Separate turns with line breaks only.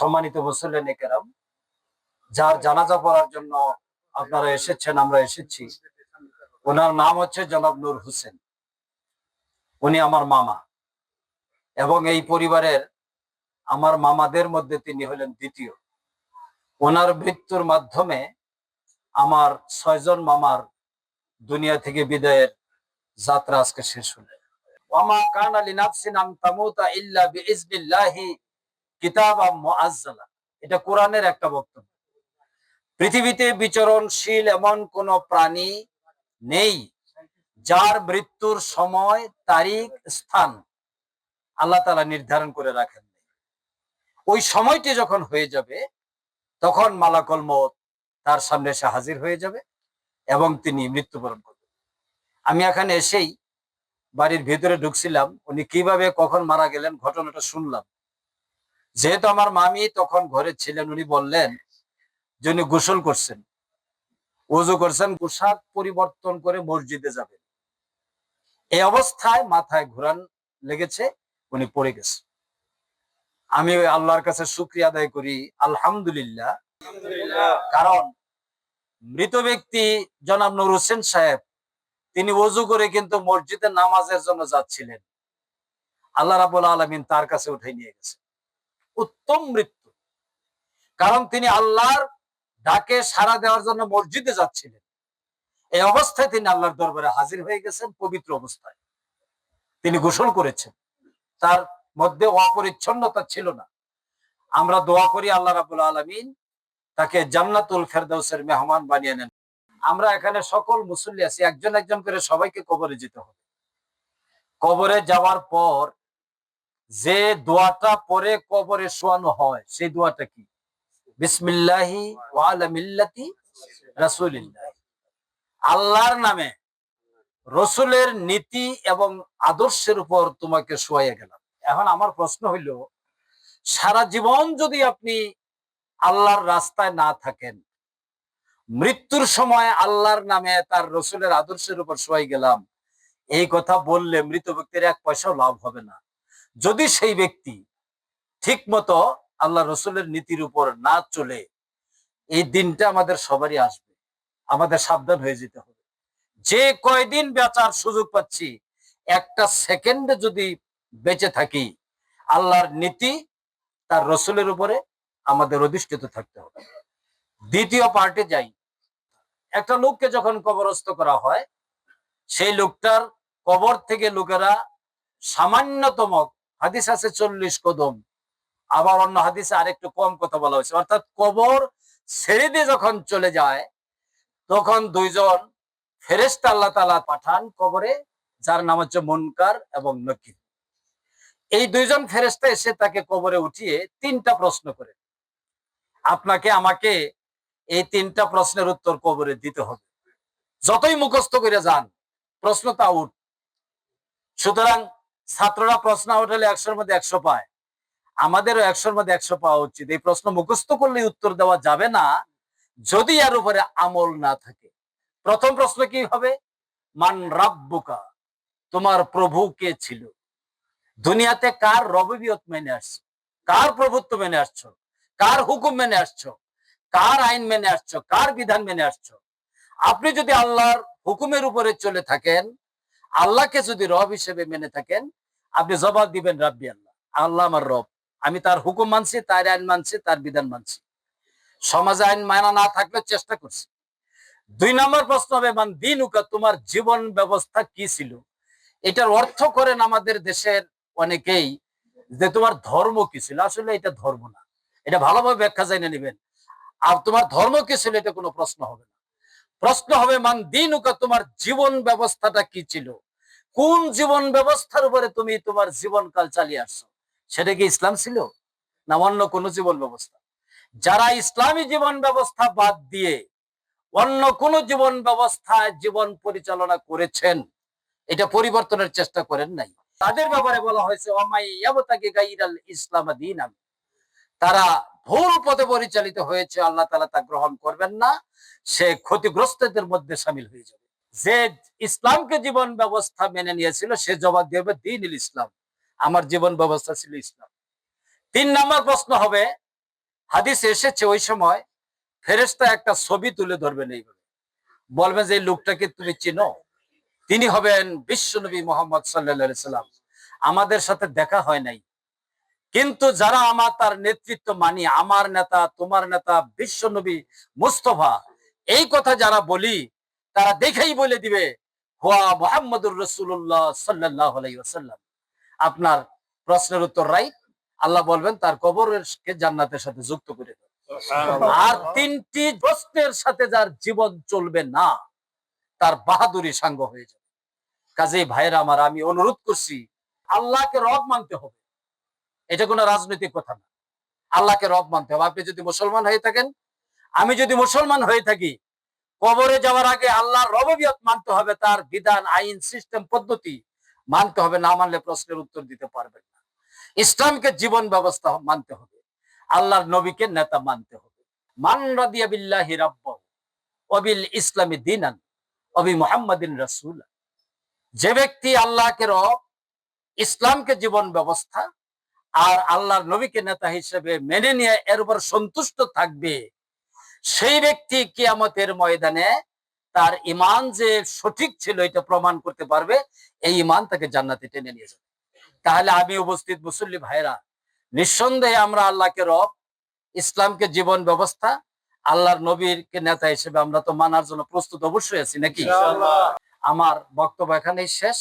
সম্মানিত মুসল্লিনে কেরাম, যার জানাজা পড়ার জন্য আপনারা এসেছেন, আমরা এসেছি। ওনার নাম হচ্ছে জনাব নূর হোসেন। উনি আমার মামা এবং এই পরিবারের আমার মামাদের মধ্যে তিনি হলেন দ্বিতীয়। ওনার মৃত্যুর মাধ্যমে আমার 6 জন মামার দুনিয়া থেকে বিদায়ের যাত্রা আজকে শেষ হলো। ওয়ামা কানা লিনাফসিন আন তামুতা ইল্লা বিইজনিল্লাহি কিতাবাম মুআজ্জালা। এটা কোরআনের একটা বক্তব্য। পৃথিবীতে বিচরণশীল এমন কোন প্রাণী নেই যার মৃত্যুর সময়, তারিখ, স্থান আল্লাহ তাআলা নির্ধারণ করে রাখেন। ওই সময়টি যখন হয়ে যাবে তখন মালাকুল মউত তার সামনে এসে হাজির হয়ে যাবে এবং তিনি মৃত্যুবরণ করবেন। আমি এখানে এসেই বাড়ির ভেতরে ঢুকছিলাম, উনি কিভাবে কখন মারা গেলেন ঘটনাটা শুনলাম। যেহেতু আমার মামি তখন ঘরে ছিলেন, উনি বললেন যে উনি গোসল করছেন, ওযু করছেন, পোশাক পরিবর্তন করে মসজিদে যাবেন। এই অবস্থায় মাথায় ঘুরান লেগেছে, উনি পড়ে গেছে। আমি আল্লাহর কাছে শুকরিয়া আদায় করি, আলহামদুলিল্লাহ। কারণ মৃত ব্যক্তি জনাব নূর হোসেন সাহেব তিনি ওযু করে কিন্তু মসজিদে নামাজের জন্য যাচ্ছিলেন। আল্লাহ রাব্বুল আলামিন তার কাছে উঠাই নিয়ে গেছে। উত্তম মৃত্যু, কারণ তিনি আল্লাহর ডাকে সাড়া দেওয়ার জন্য মসজিদে যাচ্ছিলেন। এই অবস্থায় তিনি আল্লাহর দরবারে হাজির হয়ে গেছেন। পবিত্র অবস্থায় তিনি গোসল করেছেন, তার মধ্যে অপরিচ্ছন্নতা ছিল না। আমরা দোয়া করি আল্লাহ রাব্বুল আলামিন তাকে জান্নাতুল ফেরদাউসের মেহমান বানিয়ে নেন। আমরা এখানে সকল মুসল্লি আছি, একজন একজন করে সবাইকে কবরে যেতে হবে। কবরে যাওয়ার পর যে দোয়াটা পরে কবরে শোয়ানো হয়, সেই দোয়াটা কি? বিসমিল্লাহি ওয়া আলা মিল্লাতি রাসূলিল্লাহ। আল্লাহর নামে, রসুলের নীতি এবং আদর্শের উপর তোমাকে শোয়াইয়া গেলাম। এখন আমার প্রশ্ন হইল, সারা জীবন যদি আপনি আল্লাহর রাস্তায় না থাকেন, মৃত্যুর সময় আল্লাহর নামে তার রসুলের আদর্শের উপর শোয়াই গেলাম, এই কথা বললে মৃত ব্যক্তির 1 পয়সাও লাভ হবে না, যদি সেই ব্যক্তি ঠিক মতো আল্লাহ রসুলের নীতির উপর না চলে। এই দিনটা আমাদের সবারই আসবে, আমাদের সাবধান হয়ে যেতে হবে। যে কয়দিন বেঁচার সুযোগ পাচ্ছি, একটা সেকেন্ডে যদি বেঁচে থাকি, আল্লাহর নীতি তার রসুলের উপরে আমাদের অধিষ্ঠিত থাকতে হবে। দ্বিতীয় পার্টে যাই। একটা লোককে যখন কবরস্থ করা হয়, সেই লোকটার কবর থেকে লোকেরা সামান্যতম, হাদিস আছে 40 কদম, আবার অন্য হাদিসে আরেকটু কম কথা বলা হয়েছে। অর্থাৎ কবর ছেড়ে দিয়ে যখন চলে যায়, তখন 2 জন ফেরেশতা আল্লাহ তাআলা পাঠান কবরে, যার নাম হচ্ছে মুনকার এবং নকির। এই 2 জন ফেরেশতা এসে তাকে কবরে উঠিয়ে 3টা প্রশ্ন করে। আপনাকে আমাকে এই 3টা প্রশ্নের উত্তর কবরে দিতে হবে। যতই মুখস্থ করে যান, প্রশ্ন তো আউট। সুতরাং ছাত্ররা প্রশ্ন আউট হলে 100-র মধ্যে 100 পায়, আমাদেরও 100-র মধ্যে 100 পাওয়া উচিত। এই প্রশ্ন মুখস্থ করলে উত্তর দেওয়া যাবে না যদি এর উপরে আমল না থাকে। প্রথম প্রশ্ন কি হবে? মান রাব্বুকা, তোমার প্রভু কে ছিল? দুনিয়াতে কার রববিয়ত মেনে আসছো, কার প্রভুত্ব মেনে আসছো, কার হুকুম মেনে আসছো, কার আইন মেনে আসছো, কার বিধান মেনে আসছো? আপনি যদি আল্লাহর হুকুমের উপরে চলে থাকেন, আল্লাহকে যদি রব হিসেবে মেনে থাকেন, আপনি জবাব দিবেন রাব্বি আল্লাহ, আল্লাহ আমার রব, আমি তার হুকুম মানছি, তার আইন মানছি, তার বিধান মানছি। সমাজে আইন মানা না থাকলে চেষ্টা করছি। 2 নম্বর প্রশ্ন হবে মান দিনুকা, তোমার জীবন ব্যবস্থা কি ছিল? এটার অর্থ করেন আমাদের দেশের অনেকেই যে তোমার ধর্ম কি ছিল। আসলে এটা ধর্ম না, এটা ভালোভাবে ব্যাখ্যা জেনে নেবেন। আর তোমার ধর্ম কি ছিল, এটা কোনো প্রশ্ন হবে না। প্রশ্ন হবে মান দিনুকা, তোমার জীবন ব্যবস্থাটা কি ছিল? কোন জীবন ব্যবস্থার উপরে তুমি তোমার জীবনকাল চালিয়ে আসছো? সেটা কি ইসলাম ছিল না অন্য কোন জীবন ব্যবস্থা? যারা ইসলামী জীবন ব্যবস্থা বাদ দিয়ে অন্য কোন জীবন ব্যবস্থায় জীবন পরিচালনা করেছেন, এটা পরিবর্তনের চেষ্টা করেন নাই, তাদের ব্যাপারে বলা হয়েছে ইসলাম দীনান, তারা ভুল পথে পরিচালিত হয়েছে, আল্লাহ তাআলা তা গ্রহণ করবেন না, সে ক্ষতিগ্রস্তদের মধ্যে শামিল হয়ে যাবে। যে ইসলামকে জীবন ব্যবস্থা মেনে নিয়েছিল, সে জবাব দেবে দ্বীনুল ইসলাম, আমার জীবন ব্যবস্থা ছিল ইসলাম। 3 নম্বর প্রশ্ন হবে হাদিসে এসেছে ওই সময় ফেরেশতা একটা ছবি তুলে ধরবেন, এইভাবে বলবেন যে এই লোকটাকে তুমি চিনো? তিনি হবেন বিশ্বনবী মোহাম্মদ সাল্লাল্লাহু আলাইহি সাল্লাম। আমাদের সাথে দেখা হয় নাই, কিন্তু যারা আমার তার নেতৃত্ব মানি, আমার নেতা, তোমার নেতা বিশ্বনবী মুস্তফা, এই কথা যারা বলি, তারা দেখেই বলে দিবে হুয়া মুহাম্মাদুর রাসূলুল্লাহ সাল্লাল্লাহু আলাইহি ওয়াসাল্লাম। আপনার প্রশ্নের উত্তর রাইট। আল্লাহ বলবেন তার কবরকে জান্নাতের সাথে যুক্ত করে দেন। আর তিনটি প্রশ্নের সাথে যার জীবন চলবে না, তার বাহাদুরি সাঙ্গ হয়ে যাবে। কাজেই ভাইরা আমার, আমি অনুরোধ করছি, আল্লাহকে রব মানতে হবে। এটা কোনো রাজনৈতিক কথা না। আল্লাহকে রব মানতে হবে। আপনি যদি মুসলমান হয়ে থাকেন, আমি যদি মুসলমান হয়ে থাকি, কবরে যাওয়ার আগে আল্লাহর রববিয়ত মানতে হবে, তার বিধান, আইন, সিস্টেম, পদ্ধতি মানতে হবে। না মানলে প্রশ্নের উত্তর দিতে পারবেন না। ইসলামকে জীবন ব্যবস্থা মানতে হবে, আল্লাহর নবীকে নেতা মানতে হবে। মান রাদিয়া বিল্লাহি রাব্বাহু ওয়া বিল ইসলামি দীনান ওয়া বি মুহাম্মাদিন রাসূলা। যে ব্যক্তি আল্লাহকে রব, ইসলামকে জীবন ব্যবস্থা আর আল্লাহর নবীকে নেতা হিসেবে মেনে নিয়ে এর উপর সন্তুষ্ট থাকবে, সেই ব্যক্তি কিয়ামতের ময়দানে তার ঈমান যে সঠিক ছিল এটা প্রমাণ করতে পারবে। এই ঈমান তাকে জান্নাতে টেনে নিয়ে যাবে। তাহলে আমি উপস্থিত মুসল্লি ভাইরা, নিঃসন্দেহে আমরা আল্লাহকে রব, ইসলামকে জীবন ব্যবস্থা, আল্লাহর নবীরকে নেতা হিসেবে আমরা তো মানার জন্য প্রস্তুত অবশ্যই আছি নাকি? আমার বক্তব্য এখানেই শেষ।